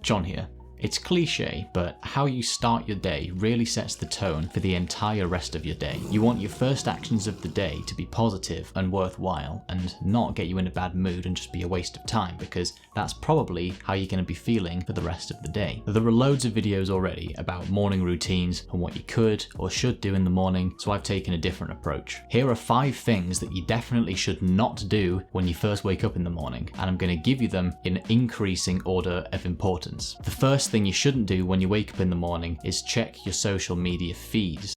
John here. It's cliche, but how you start your day really sets the tone for the entire rest of your day. You want your first actions of the day to be positive and worthwhile and not get you in a bad mood and just be a waste of time, because that's probably how you're going to be feeling for the rest of the day. There are loads of videos already about morning routines and what you could or should do in the morning, so I've taken a different approach. Here are 5 things that you definitely should not do when you first wake up in the morning, and I'm going to give you them in increasing order of importance. The first thing you shouldn't do when you wake up in the morning is check your social media feeds.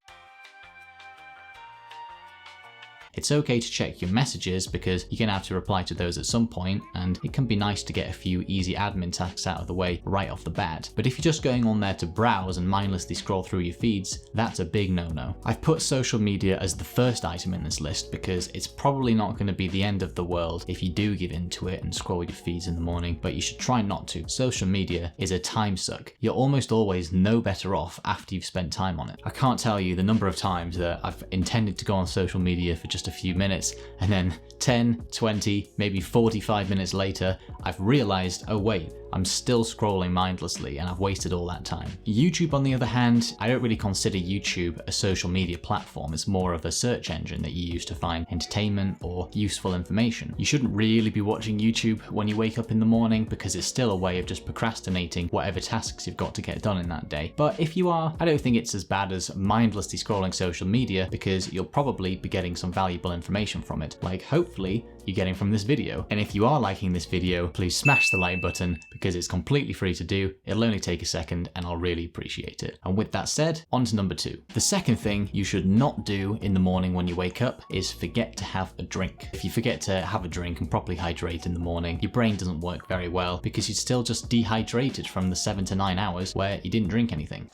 It's okay to check your messages because you're going to have to reply to those at some point, and it can be nice to get a few easy admin tasks out of the way right off the bat. But if you're just going on there to browse and mindlessly scroll through your feeds, that's a big no-no. I've put social media as the first item in this list because it's probably not going to be the end of the world if you do give into it and scroll your feeds in the morning, but you should try not to. Social media is a time suck. You're almost always no better off after you've spent time on it. I can't tell you the number of times that I've intended to go on social media for just a few minutes, and then 10, 20, maybe 45 minutes later, I've realized, oh wait, I'm still scrolling mindlessly and I've wasted all that time. YouTube, on the other hand, I don't really consider YouTube a social media platform. It's more of a search engine that you use to find entertainment or useful information. You shouldn't really be watching YouTube when you wake up in the morning because it's still a way of just procrastinating whatever tasks you've got to get done in that day. But if you are, I don't think it's as bad as mindlessly scrolling social media, because you'll probably be getting some valuable information from it, like hopefully you're getting from this video. And if you are liking this video, please smash the like button because it's completely free to do. It'll only take a second and I'll really appreciate it. And with that said, on to number 2. The second thing you should not do in the morning when you wake up is forget to have a drink. If you forget to have a drink and properly hydrate in the morning, your brain doesn't work very well because you're still just dehydrated from the 7 to 9 hours where you didn't drink anything.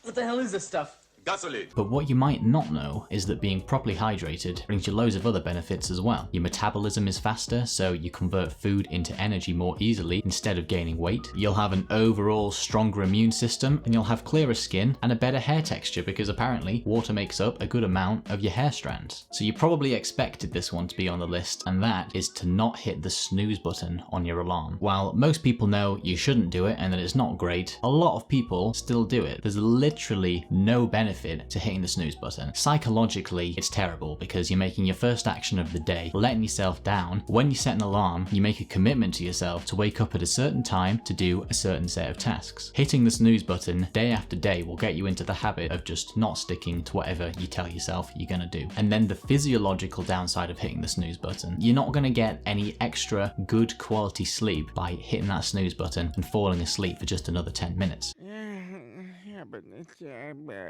What the hell is this stuff? Gasoline. But what you might not know is that being properly hydrated brings you loads of other benefits as well. Your metabolism is faster, so you convert food into energy more easily instead of gaining weight. You'll have an overall stronger immune system, and you'll have clearer skin and a better hair texture because apparently water makes up a good amount of your hair strands. So you probably expected this one to be on the list, and that is to not hit the snooze button on your alarm. While most people know you shouldn't do it and that it's not great, a lot of people still do it. There's literally no benefit to hitting the snooze button. Psychologically, it's terrible because you're making your first action of the day, letting yourself down. When you set an alarm, you make a commitment to yourself to wake up at a certain time to do a certain set of tasks. Hitting the snooze button day after day will get you into the habit of just not sticking to whatever you tell yourself you're gonna do. And then the physiological downside of hitting the snooze button, you're not gonna get any extra good quality sleep by hitting that snooze button and falling asleep for just another 10 minutes.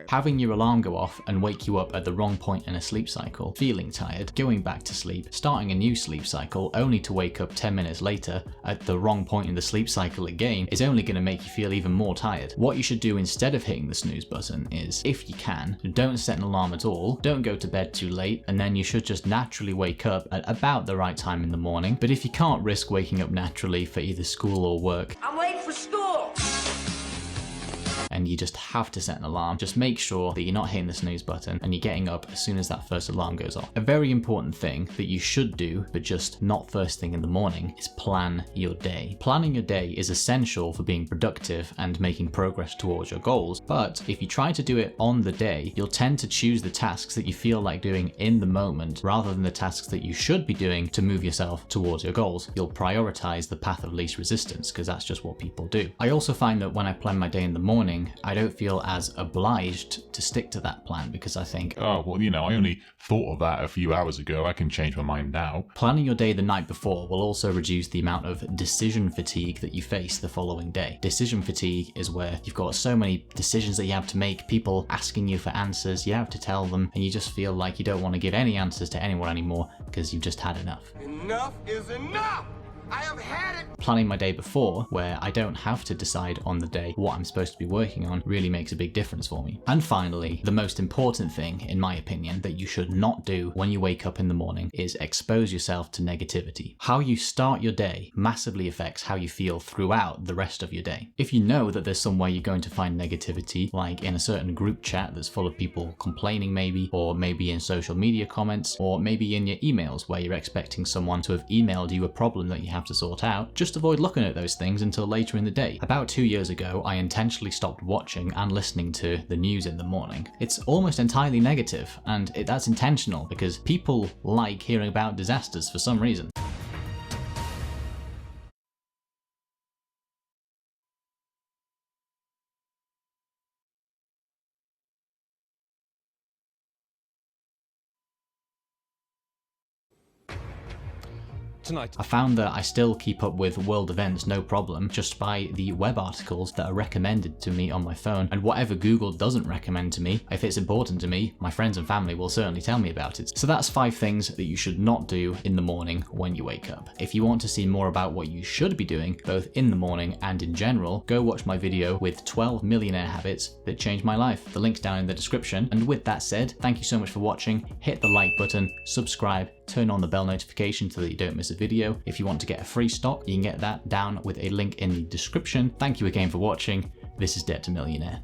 Having your alarm go off and wake you up at the wrong point in a sleep cycle, feeling tired, going back to sleep, starting a new sleep cycle only to wake up 10 minutes later at the wrong point in the sleep cycle again is only going to make you feel even more tired. What you should do instead of hitting the snooze button is, if you can, don't set an alarm at all, don't go to bed too late, and then you should just naturally wake up at about the right time in the morning. But if you can't risk waking up naturally for either school or work, I'm late for school! and you just have to set an alarm, just make sure that you're not hitting the snooze button and you're getting up as soon as that first alarm goes off. A very important thing that you should do, but just not first thing in the morning, is plan your day. Planning your day is essential for being productive and making progress towards your goals, but if you try to do it on the day, you'll tend to choose the tasks that you feel like doing in the moment rather than the tasks that you should be doing to move yourself towards your goals. You'll prioritize the path of least resistance because that's just what people do. I also find that when I plan my day in the morning, I don't feel as obliged to stick to that plan because I think, oh, well, you know, I only thought of that a few hours ago. I can change my mind now. Planning your day the night before will also reduce the amount of decision fatigue that you face the following day. Decision fatigue is where you've got so many decisions that you have to make, people asking you for answers, you have to tell them, and you just feel like you don't want to give any answers to anyone anymore because you've just had enough. Enough is enough! I have had it! Planning my day before, where I don't have to decide on the day what I'm supposed to be working on, really makes a big difference for me. And finally, the most important thing, in my opinion, that you should not do when you wake up in the morning is expose yourself to negativity. How you start your day massively affects how you feel throughout the rest of your day. If you know that there's somewhere you're going to find negativity, like in a certain group chat that's full of people complaining maybe, or maybe in social media comments, or maybe in your emails where you're expecting someone to have emailed you a problem that you have have to sort out, just avoid looking at those things until later in the day. About 2 years ago, I intentionally stopped watching and listening to the news in the morning. It's almost entirely negative, and that's intentional because people like hearing about disasters for some reason. I found that I still keep up with world events no problem just by the web articles that are recommended to me on my phone, and whatever Google doesn't recommend to me, if it's important to me, my friends and family will certainly tell me about it. So that's 5 things that you should not do in the morning when you wake up. If you want to see more about what you should be doing, both in the morning and in general, go watch my video with 12 millionaire habits that changed my life. The link's down in the description. And with that said, thank you so much for watching. Hit the like button, subscribe, turn on the bell notification so that you don't miss a video. If you want to get a free stock, you can get that down with a link in the description. Thank you again for watching. This is Debt to Millionaire.